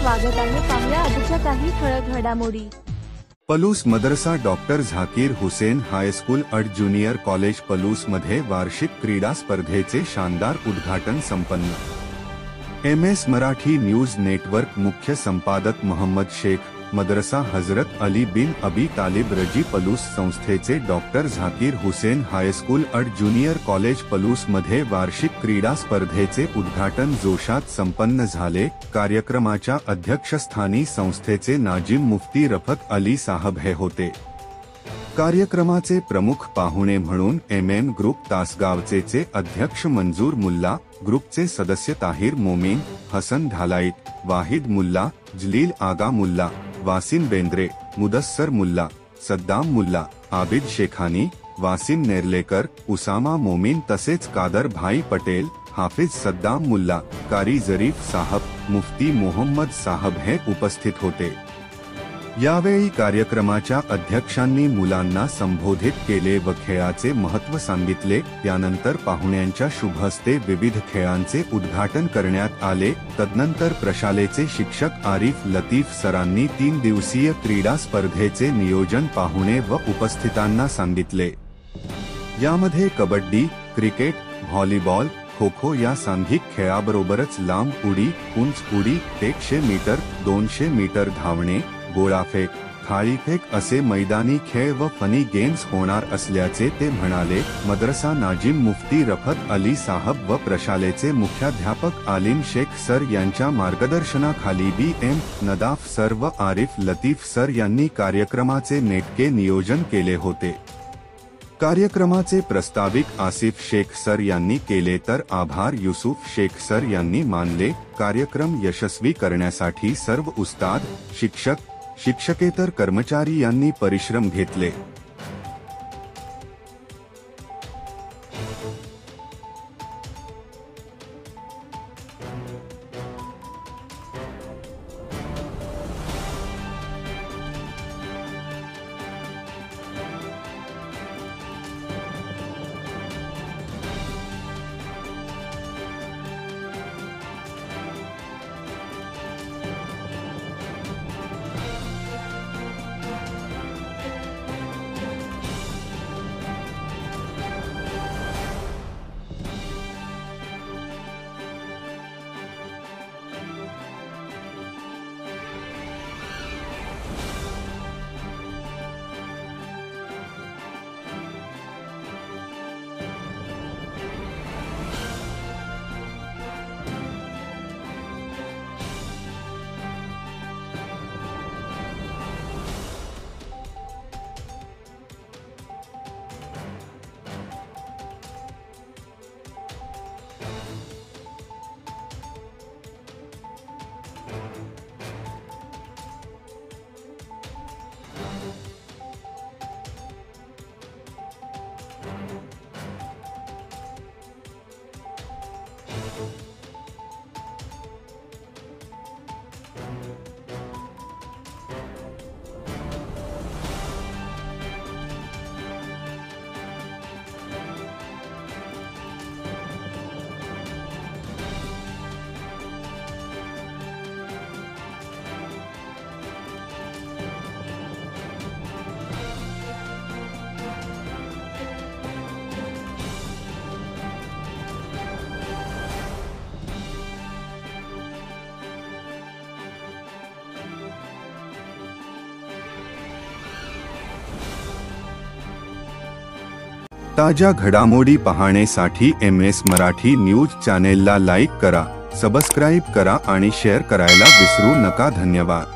स्वागत आहे। पाहूया आजच्या काही ठळक घडामोडी। पलूस मदरसा डॉक्टर झाकीर हुसेन हायस्कूल अड ज्युनियर कॉलेज पलूस मध्ये वार्षिक क्रीडा स्पर्धेचे शानदार उद्घाटन संपन्न। MS मराठी न्यूज नेटवर्क मुख्य संपादक मोहम्मद शेख, मदरसा हजरत अली बिन अबी तालिब रजी पलूस संस्थेचे डॉक्टर झाकीर हुसेन हायस्कूल अड ज्युनियर कॉलेज पलूस मध्ये वार्षिक क्रीडा स्पर्धेचे उद्घाटन जोशात संपन्न झाले। कार्यक्रमाच्या अध्यक्षस्थानी संस्थेचे नाजिम मुफ्ती रफत अली साहब हे होते। कार्यक्रमाचे प्रमुख पाहुणे म्हणून MM ग्रुप तासगावचे अध्यक्ष मंजूर मुल्ला, ग्रुपचे सदस्य ताहिर मोमीन, हसन ढालाईत, वाहिद मुल्ला, जलील आगा मुल्ला, वासिम बेंद्रे, मुदस्सर मुल्ला, सद्दाम मुल्ला, आबिद शेखानी, वासिम नेर्लेकर, उसामा मोमीन तसेच कादर भाई पटेल, हाफिज सद्दाम मुल्ला, कारी जरीफ साहब, मुफ्ती मोहम्मद साहब हे उपस्थित होते। यावेळी कार्यक्रमाच्या अध्यक्षांनी मुलांना संबोधित केले व खेळाचे महत्त्व सांगितले। त्यानंतर पाहुण्यांच्या शुभ हस्ते विविध खेळांचे उद्घाटन करण्यात आले। तदनंतर प्रशालेचे शिक्षक आरिफ लतीफ सरांनी 3 दिवसीय क्रीडा स्पर्धेचे नियोजन पाहुणे व उपस्थितांना सांगितले। यामध्ये कबड्डी, क्रिकेट, व्हॉलीबॉल, खो-खो या सांघिक खेळाबरोबरच लांब उडी, उंच उडी, 100 मीटर, 200 मीटर धावणे, गोळाफेक, थाळीफेक असे मैदानी खेळ व फनी गेम्स होणार असल्याचे ते म्हणाले। मदरसा नाजिम मुफ्ती रफत अली साहब व प्रशालेचे मुख्याध्यापक आलिम शेख सर यांच्या मार्गदर्शनाखाली BM नदाफ सर व आरिफ लतीफ सर यांनी कार्यक्रमाचे नेटके नियोजन केले होते। कार्यक्रमाचे प्रास्ताविक आसिफ शेख सर यांनी केले तर आभार युसुफ शेख सर यांनी मानले। कार्यक्रम यशस्वी करण्यासाठी सर्व उस्ताद, शिक्षक, शिक्षकेतर कर्मचारी यांनी परिश्रम घेतले। ताज्या घडामोडी पाहण्यासाठी MS मराठी न्यूज चॅनेलला लाईक करा, सबस्क्राइब करा आणि शेअर करायला विसरू नका। धन्यवाद।